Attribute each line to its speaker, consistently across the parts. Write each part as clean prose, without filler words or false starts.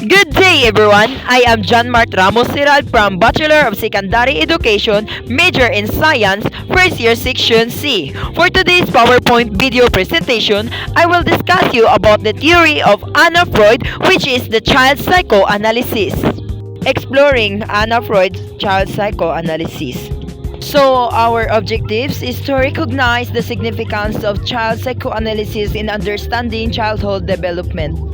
Speaker 1: Good day, everyone. I am John Mart Ramos Serad from Bachelor of Secondary Education, major in Science, first year section C. For today's PowerPoint video presentation, I will discuss you about the theory of Anna Freud, which is the child psychoanalysis. Exploring Anna Freud's child psychoanalysis. So, our objectives is to recognize the significance of child psychoanalysis in understanding childhood development.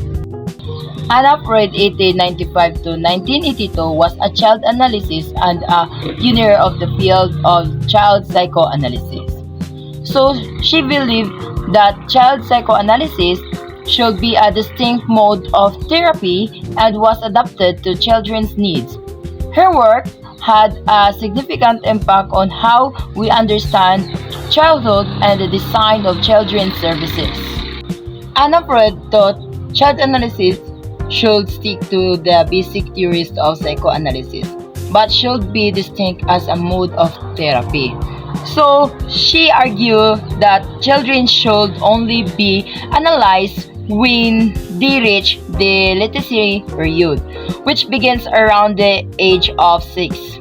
Speaker 2: Anna Freud 1895 to 1982 was a child analyst and a pioneer of the field of child psychoanalysis. So she believed that child psychoanalysis should be a distinct mode of therapy and was adapted to children's needs. Her work had a significant impact on how we understand childhood and the design of children's services. Anna Freud thought child analysis should stick to the basic theories of psychoanalysis, but should be distinct as a mode of therapy. So, she argued that children should only be analyzed when they reach the literacy period, which begins around the age of 6.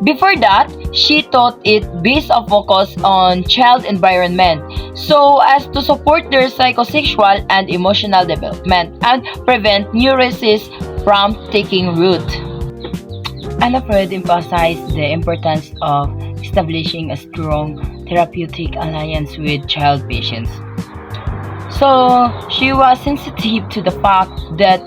Speaker 2: Before that, she thought it based a focus on child environment so as to support their psychosexual and emotional development and prevent neurosis from taking root. Anna Freud emphasized the importance of establishing a strong therapeutic alliance with child patients. So she was sensitive to the fact that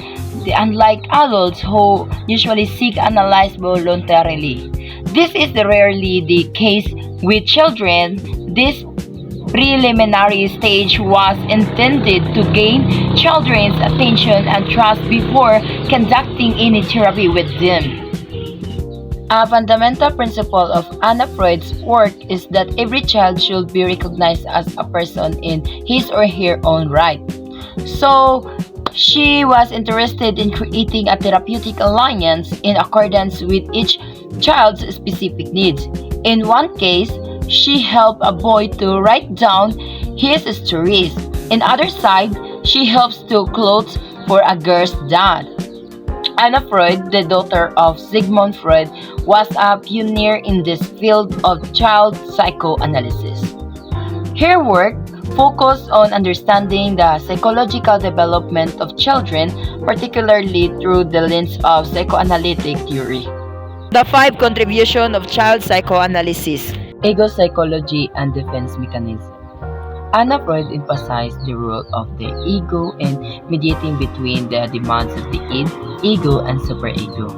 Speaker 2: unlike adults who usually seek analyze voluntarily, this is rarely the case with children. This preliminary stage was intended to gain children's attention and trust before conducting any therapy with them. A fundamental principle of Anna Freud's work is that every child should be recognized as a person in his or her own right. So, she was interested in creating a therapeutic alliance in accordance with each child's specific needs. In one case, she helped a boy to write down his stories. In other side, she helps to clothes for a girl's dad. Anna Freud, the daughter of Sigmund Freud, was a pioneer in this field of child psychoanalysis. Her work focused on understanding the psychological development of children, particularly through the lens of psychoanalytic theory.
Speaker 1: The five contributions of child psychoanalysis.
Speaker 2: Ego psychology and defense mechanism. Anna Freud emphasized the role of the ego in mediating between the demands of the ego and superego.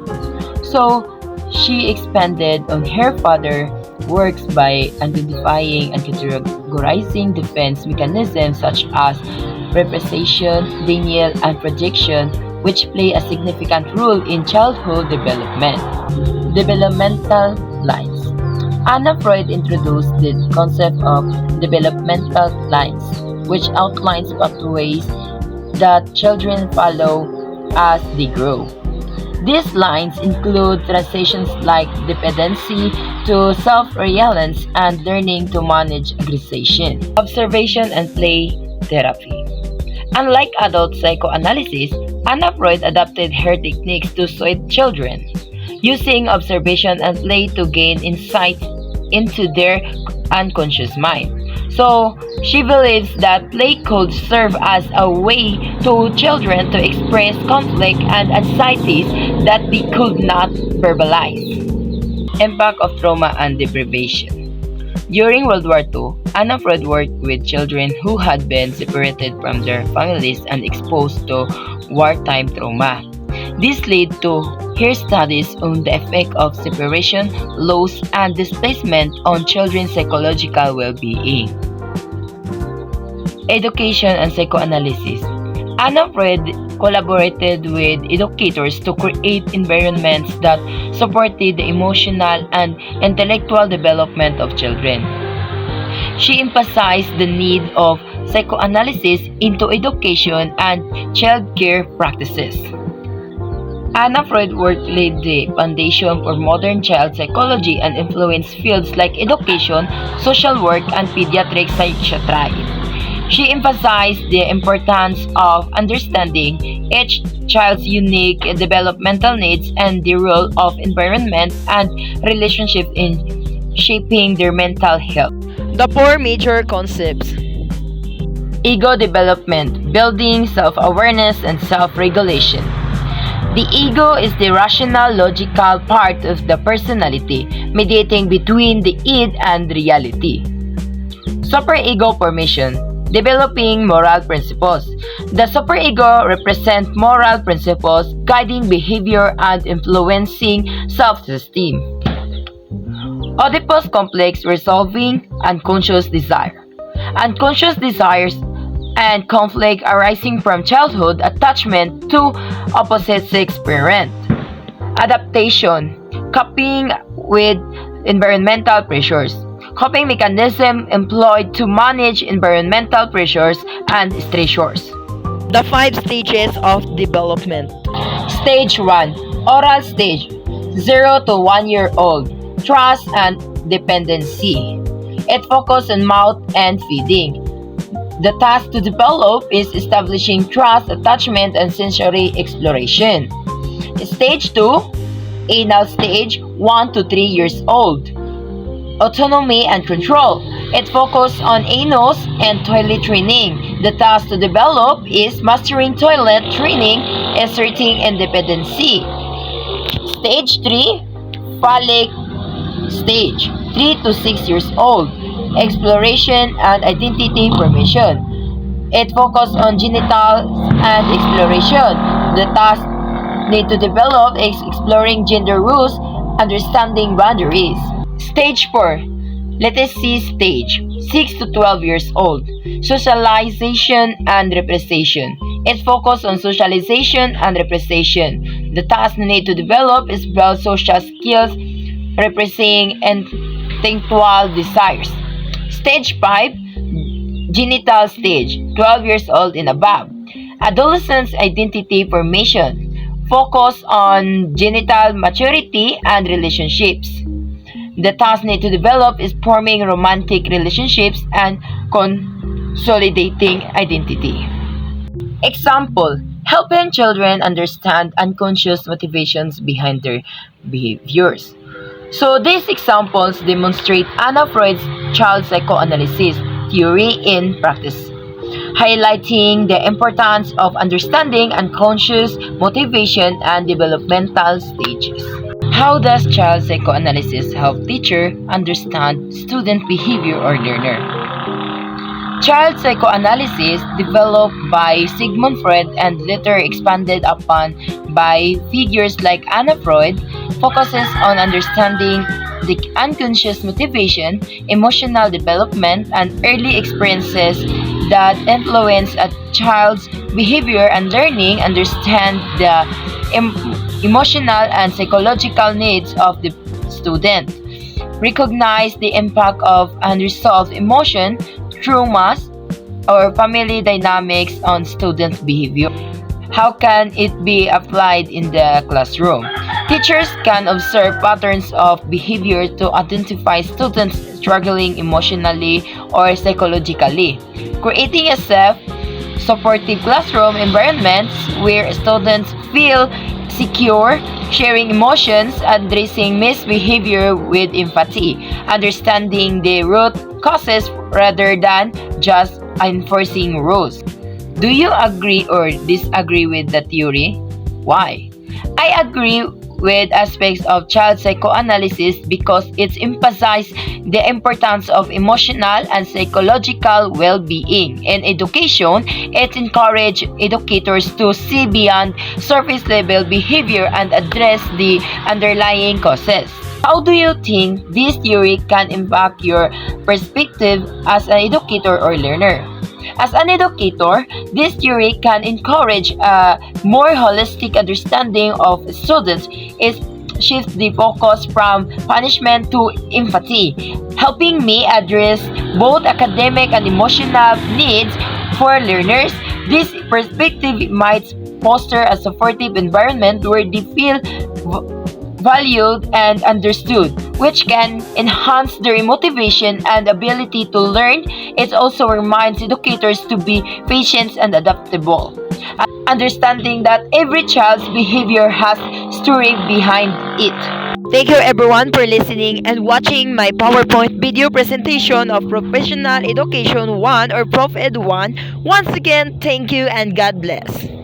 Speaker 2: So, she expanded on her father's works by identifying and categorizing defense mechanisms such as repression, denial, and projection, which play a significant role in childhood development. Developmental lines. Anna Freud introduced the concept of developmental lines, which outlines pathways that children follow as they grow. These lines include transitions like dependency to self-reliance and learning to manage aggression, observation, and play therapy. Unlike adult psychoanalysis, Anna Freud adapted her techniques to suit children, using observation and play to gain insight into their unconscious mind. So, she believes that play could serve as a way to children to express conflict and anxieties that they could not verbalize. Impact of trauma and deprivation. During World War II, Anna Freud worked with children who had been separated from their families and exposed to wartime trauma. This led to her studies on the effect of separation, loss, and displacement on children's psychological well-being. Education and psychoanalysis. Anna Freud collaborated with educators to create environments that supported the emotional and intellectual development of children. She emphasized the need of psychoanalysis into education and child care practices. Anna Freud's work laid the foundation for modern child psychology and influenced fields like education, social work, and pediatric psychiatry. She emphasized the importance of understanding each child's unique developmental needs and the role of environment and relationship in shaping their mental health.
Speaker 1: The four major concepts.
Speaker 2: Ego development, building self-awareness and self-regulation. The ego is the rational, logical part of the personality, mediating between the id and reality. Superego formation, developing moral principles. The superego represents moral principles guiding behavior and influencing self-esteem. Oedipus complex, resolving unconscious desire. Unconscious desires and conflict arising from childhood attachment to opposite sex parent. Adaptation, coping with environmental pressures. Coping mechanism employed to manage environmental pressures and stressors.
Speaker 1: The five stages of development.
Speaker 2: Stage 1, oral stage, 0 to 1 year old, trust and dependency. It focuses on mouth and feeding. The task to develop is establishing trust, attachment, and sensory exploration. Stage 2, anal stage, 1 to 3 years old. Autonomy and control. It focuses on anus and toilet training. The task to develop is mastering toilet training, asserting independency. Stage 3, phallic stage, 3 to 6 years old. Exploration and identity formation. It focuses on genitals and exploration. The task need to develop is exploring gender roles, understanding boundaries. Stage 4, literacy stage, 6 to 12 years old. Socialization and representation. It focuses on socialization and representation. The task need to develop is build social skills, representing intellectual desires. Stage 5, genital stage, 12 years old and above. Adolescence identity formation. Focus on genital maturity and relationships. The task need to develop is forming romantic relationships and consolidating identity. Example, helping children understand unconscious motivations behind their behaviors. So these examples demonstrate Anna Freud's child psychoanalysis theory in practice, highlighting the importance of understanding unconscious motivation and developmental stages. How does child psychoanalysis help teacher understand student behavior or learner? Child psychoanalysis, developed by Sigmund Freud and later expanded upon by figures like Anna Freud, focuses on understanding the unconscious motivation, emotional development, and early experiences that influence a child's behavior and learning, understand the emotional and psychological needs of the student, recognize the impact of unresolved emotion, traumas, or family dynamics on student behavior. How can it be applied in the classroom? Teachers can observe patterns of behavior to identify students struggling emotionally or psychologically, creating a safe, supportive classroom environment where students feel secure, sharing emotions, addressing misbehavior with empathy, understanding the root causes rather than just enforcing rules. Do you agree or disagree with the theory? Why? I agree with aspects of child psychoanalysis because it emphasizes the importance of emotional and psychological well-being. In education, it encourages educators to see beyond surface-level behavior and address the underlying causes. How do you think this theory can impact your perspective as an educator or learner? As an educator, this theory can encourage a more holistic understanding of students. It shifts the focus from punishment to empathy, helping me address both academic and emotional needs for learners. This perspective might foster a supportive environment where they feel valued, and understood, which can enhance their motivation and ability to learn. It also reminds educators to be patient and adaptable, understanding that every child's behavior has story behind it.
Speaker 1: Thank you everyone for listening and watching my PowerPoint video presentation of Professional Education 1 or Prof Ed 1. Once again, thank you and God bless.